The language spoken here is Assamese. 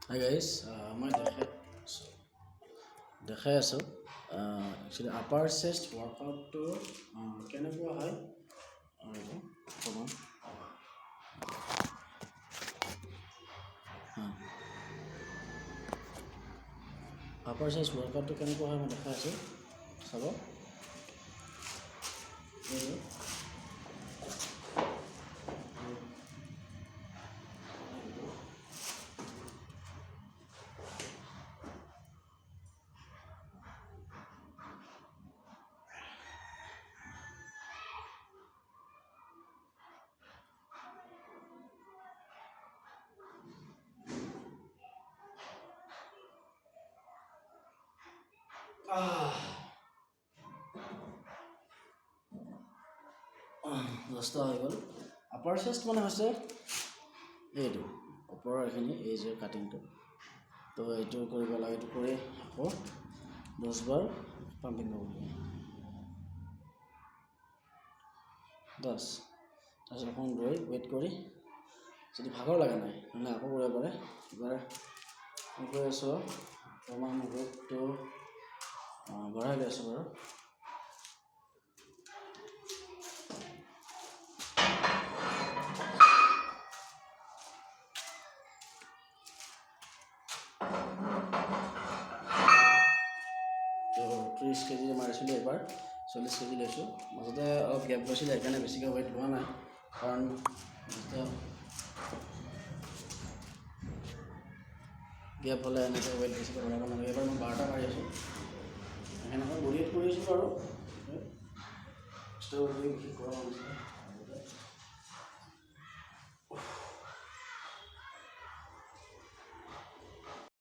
Hi guys, মই দেখাই আছোঁ একচুৱেলি আপাৰ চেষ্ট ৱৰ্কআউটটো কেনেকুৱা হয় অকণমান আপাৰ চেষ্ট ৱৰ্কআউটটো কেনেকুৱা হয় মই দেখাই আছোঁ চাব। দহটা হৈ গ'ল। আপাৰ চেষ্ট মানে হৈছে এইটো ওপৰৰ এইখিনি এই যে কাটিংটো, তো এইটো কৰিব লাগে। এইটো কৰি আকৌ 10 বাৰ পাম্পিং কৰিব লাগে 10। তাৰপিছত অকণ ৰৈ ৱেইট কৰি যদি ভাগৰ লাগে নাই নহ'লে আকৌ কৰিব পাৰে। এবাৰ কৰি আছোঁ অকণমান ৱেইটটো বঢ়াই লৈ আছোঁ বাৰু। তো 30 কেজি মাৰিছিলোঁ, এবাৰ 40 কেজি লৈছোঁ। মাজতে অলপ গেপ গৈছিলে, সেইকাৰণে বেছিকৈ ৱেইট লোৱা নাই, কাৰণ গেপ হ'লে এনেকৈ ৱেইট বেছিকৈ বঢ়াব নালাগে। এবাৰ মই 12টা মাৰি আছোঁ, সেনেকৈ বডিত কৰি আছোঁ বাৰু। এক্সট্ৰা বিশেষ কৰা হৈছে।